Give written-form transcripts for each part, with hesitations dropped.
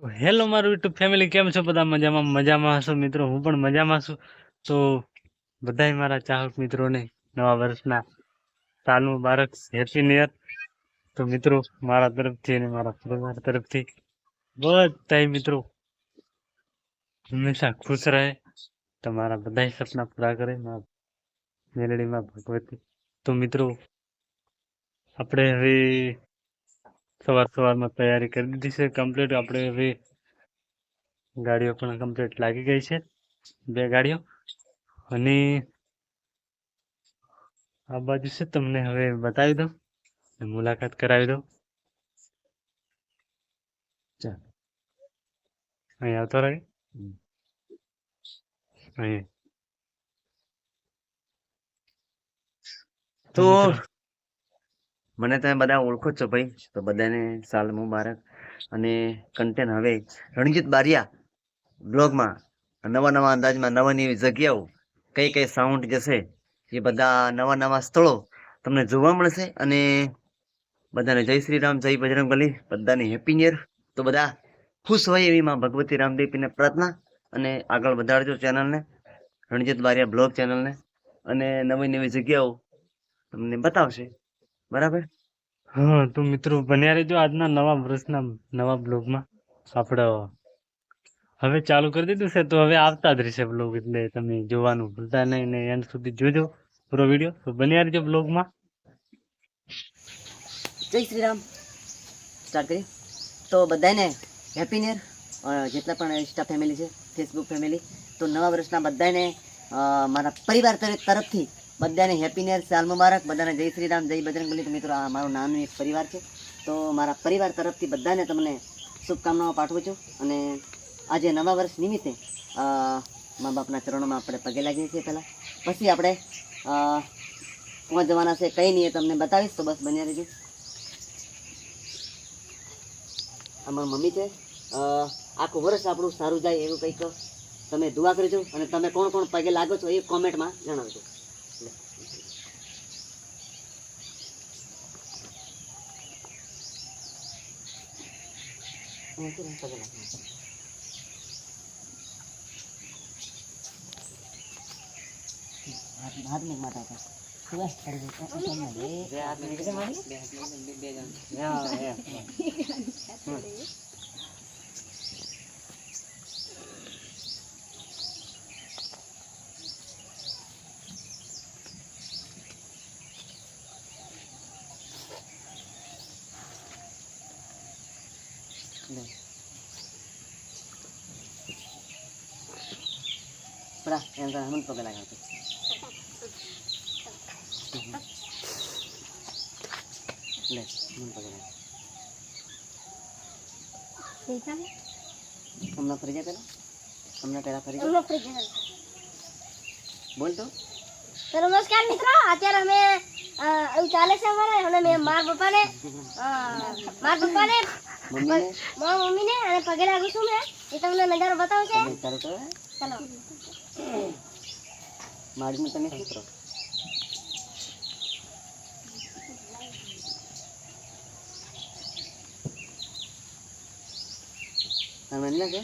તો હેલો મારું YouTube family, કેમ છો બધા? મજામાં હશો મિત્રો? હું પણ મજામાં છું. તો બધાય મારા ચાહક મિત્રોને નવા વર્ષના સાલ મુબારક, હેપી ન્યુ યર. તો મિત્રો મારા તરફથી અને મારા પરિવાર તરફથી બધાય મિત્રો હંમેશા ખુશ રહે, તમારા બધાય સપના પૂરા કરે મેલડીમાં ભગવતી. તો મિત્રો આપણે હવે સવારમાં તૈયારી કરી દીધી છે કમ્પ્લીટ. આપણે હવે ગાડીઓ પણ કમ્પ્લીટ લાગી ગઈ છે, 2 ગાડીઓ. અને આ બાજુ છે, તમને હવે બતાવી દઉં, મુલાકાત કરાવી દઉં. ચાલ અહીં આવતો રહે. અહીં તો મને તમે બધા ઓળખો જ છો ભાઈ, તો બધાને સાલ મુબારક. અને કન્ટેન્ટ હવે રણજીત બારિયા બ્લોગમાં નવા અંદાજમાં નવી જગ્યાઓ, કઈ સાઉન્ડ જશે, એ બધા નવા સ્થળો તમને જોવા મળશે. અને બધાને જય શ્રી રામ, જય બજરંગબલી, બધાને હેપી ન્યુ યર. તો બધા ખુશ હોય એવી માં ભગવતી રામદેવીને પ્રાર્થના. અને આગળ વધારજો ચેનલને, રણજીત બારિયા બ્લોગ ચેનલને. અને નવી જગ્યાઓ તમને બતાવશે, બરાબર? હા, તો મિત્રો બન્યા રહેજો આજના નવા વર્ષના નવા બ્લોગમાં. આપણે હવે ચાલુ કરી દીધું છે, તો હવે આવતા જ રહેશે બ્લોગ, એટલે તમે જોવાનું ભૂલતા નહીં ને એન્ડ સુધી જોજો પૂરો વિડીયો. તો બન્યા રહેજો બ્લોગમાં. જય શ્રી રામ. સ્ટાર્ટ કરી. તો બધાને હેપી ન્યુ યર. જેટલા પણ ઇન્સ્ટા ફેમિલી છે, ફેસબુક ફેમિલી, તો નવા વર્ષના બધાને મારા પરિવાર તરફથી બધાને હેપી ન્યુ યર, સાલ મુબારક. બધાને જય શ્રી રામ, જય બજરંગબલી. તો મિત્રો, આ મારું નાનું એક પરિવાર છે, તો મારા પરિવાર તરફથી બધાને તમને શુભકામનાઓ પાઠવું છું. અને આજે નવા વર્ષ નિમિત્તે મા બાપના ચરણોમાં આપણે પગે લાગીએ છીએ. પહેલાં પછી આપણે પહોંચ જવાના છે, કંઈ નહીં એ તમને બતાવીશ, તો બસ બન્યા રહેજો. અમારી મમ્મી છે. આખું વર્ષ આપણું સારું જાય એવું કંઈક તમે દુઆ કરજો. અને તમે કોણ પગે લાગો છો એ કોમેન્ટમાં જણાવજો. હાથ ને માતા પર પડા એમ હમણાં પગે લાગાવતો. લે મને પગે લાગ. હમણાં ફરી જાય પેલા, હમણાં પેલા ફરી જાય. બોલ તો. નમસ્કાર મિત્રો, અત્યારે અમે એવું ચાલે છે અમારે, અને મેં મારા પપ્પાને મમ્મીને અને પગે લાગુ છું. મેં એ તમને નજારો બતાવશે. ચાલો મારી તમે શું કરો? તમે ના કે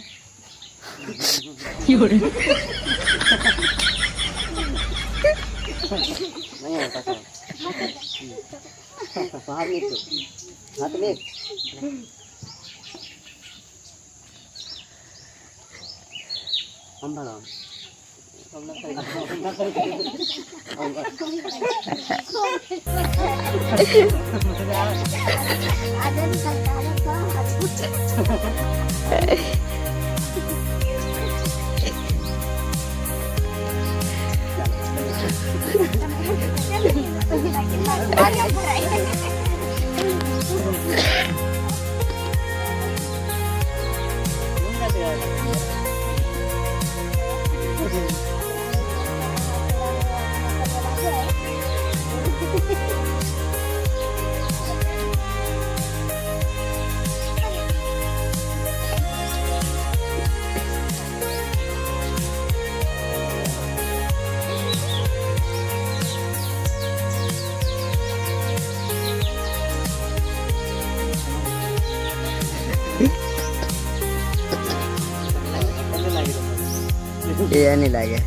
એ નહીં લાગે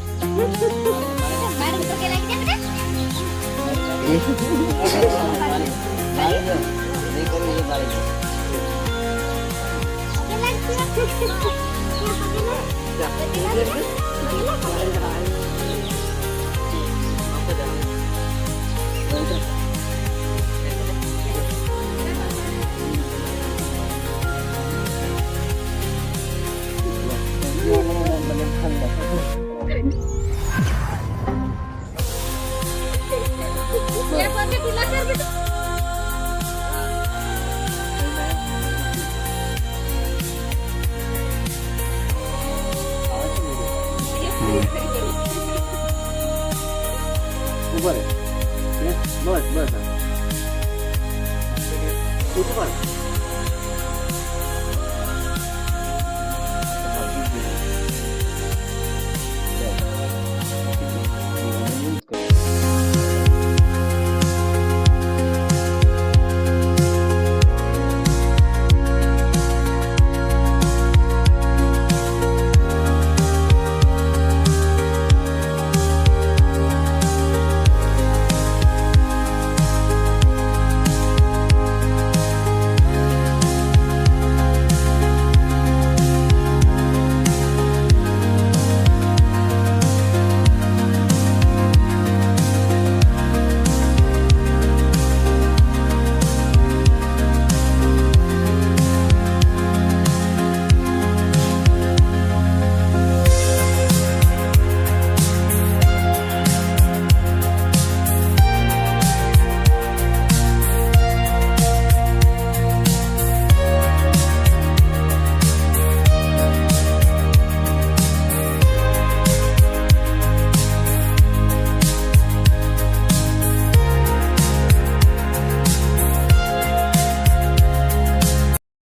બાર પગે લાગી જાય ઉપર